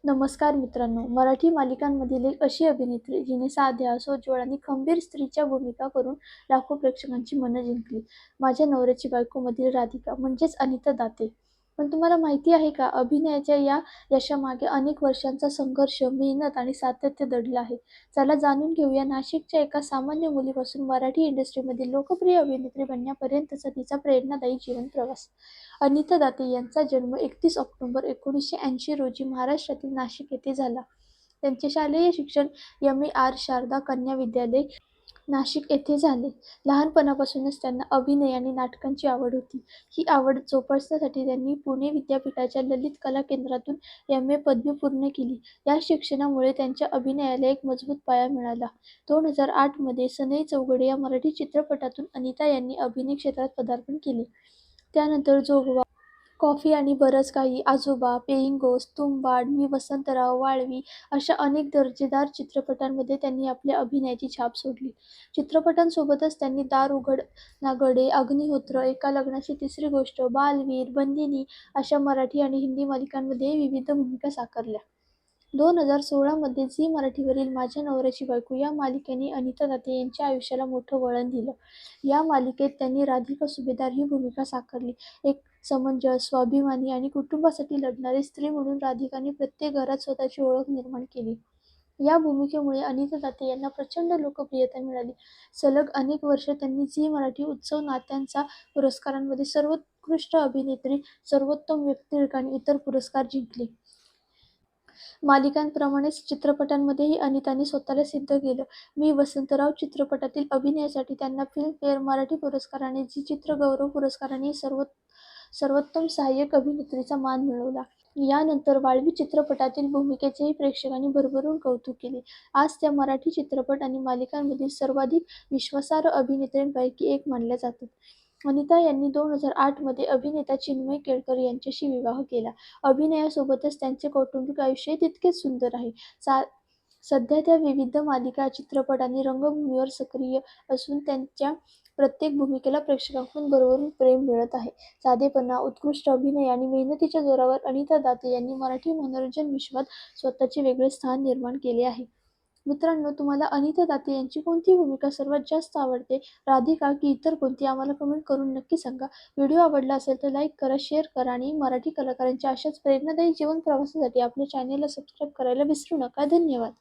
नमस्कार मित्रांनो, मराठी मालिकांमधील एक अशी अभिनेत्री जिने साध्या, सोज्वळ आणि खंबीर स्त्रीच्या भूमिका करून लाखो प्रेक्षकांची मनं जिंकली. माझ्या नवऱ्याची बायकोमधील राधिका म्हणजेच अनिता दाते. पण तुम्हाला माहिती आहे का, अभिनयाच्या या यशामागे अनेक वर्षांचा संघर्ष, मेहनत आणि सातत्य दडलं आहे. चला जाणून घेऊया नाशिकच्या एका सामान्य मुलीपासून मराठी इंडस्ट्रीमधील लोकप्रिय अभिनेत्री बनण्यापर्यंतचा तिचा प्रेरणादायी जीवन प्रवास. अनिता दाते यांचा जन्म 31 ऑक्टोबर 1980 रोजी महाराष्ट्रातील नाशिक येथे झाला. त्यांचे शालेय शिक्षण एम.ए.आर. शारदा कन्या विद्यालय, नाशिक येथे झाले. लहानपणापासूनच त्यांना अभिनय आणि नाटकांची आवड होती. ही आवड जोपासण्यासाठी त्यांनी पुणे विद्यापीठाच्या ललित कला केंद्रातून एम.ए. पदवी पूर्ण केली. या शिक्षणामुळे त्यांच्या अभिनयाला एक मजबूत पाया मिळाला. 2008 मध्ये सनई चौघडे या मराठी चित्रपटातून अनिता यांनी अभिनय क्षेत्रात पदार्पण केले. त्यानंतर जोगवा, कॉफी आणि बरंच काही, आजोबा, पेईंग गेस्ट, तुंबाड, मी वसंतराव, वाळवी अशा अनेक दर्जेदार चित्रपटांमध्ये त्यांनी आपल्या अभिनयाची छाप सोडली. चित्रपटांसोबतच त्यांनी दार उघड ना गडे, अग्निहोत्र, एका लग्नाची तिसरी गोष्ट, बालवीर, बंदिनी अशा मराठी आणि हिंदी मालिकांमध्ये विविध भूमिका साकारल्या. 2016 मध्ये झी मराठीवरील माझ्या नवऱ्याची बायको या मालिकेने अनिता दाते यांच्या आयुष्याला मोठं वळण दिलं. या मालिकेत त्यांनी राधिका सुभेदार ही भूमिका साकारली. एक समंजस, स्वाभिमानी आणि कुटुंबासाठी लढणारी स्त्री म्हणून राधिकाने प्रत्येक घरात स्वतःची ओळख निर्माण केली. या भूमिकेमुळे अनिता दाते यांना प्रचंड लोकप्रियता मिळाली. सलग अनेक वर्षे त्यांनी झी मराठी उत्सव नात्यांचा पुरस्कारांमध्ये सर्वोत्कृष्ट अभिनेत्री, सर्वोत्तम व्यक्तिरेखा आणि इतर पुरस्कार जिंकले. मालिकांप्रमाणेच चित्रपटांमध्येही अनिताने स्वतःला सिद्ध केलं. मी वसंतराव चित्रपटातील अभिनयासाठी त्यांना फिल्मफेअर मराठी पुरस्कार आणि झी चित्रगौरव पुरस्काराने सर्वोत्तम सहाय्यक अभिनेत्रीचा मान मिळवला. यानंतर वाळवी चित्रपटातील भूमिकेचेही प्रेक्षकांनी भरभरून कौतुक केले. आज त्या मराठी चित्रपट आणि मालिकांमधील सर्वाधिक विश्वासार्ह अभिनेत्रींपैकी एक मानल्या जातात. अनिता यांनी 2008 मध्ये अभिनेता चिन्मय केळकर यांच्याशी विवाह केला. अभिनयासोबतच त्यांचे कौटुंबिक आयुष्यही तितकेच सुंदर आहे. सध्या त्या विविध मालिका, चित्रपट आणि रंगभूमीवर सक्रिय असून त्यांच्या प्रत्येक भूमिकेला प्रेक्षकांकडून भरभरून प्रेम मिळत आहे. साधेपणा, उत्कृष्ट अभिनय आणि मेहनतीच्या जोरावर अनिता दाते यांनी मराठी मनोरंजन विश्वात स्वतःचे वेगळे स्थान निर्माण केले आहे. मित्रांनो, तुम्हाला अनिता दाते यांची कोणती भूमिका सर्वात जास्त आवडते? राधिका की इतर कोणती? आम्हाला कमेंट करून नक्की सांगा. व्हिडिओ आवडला असेल तर लाईक करा, शेअर करा आणि मराठी कलाकारांच्या अशाच प्रेरणादायी जीवन प्रवासासाठी आपल्या चॅनेलला सबस्क्राईब करायला विसरू नका. धन्यवाद.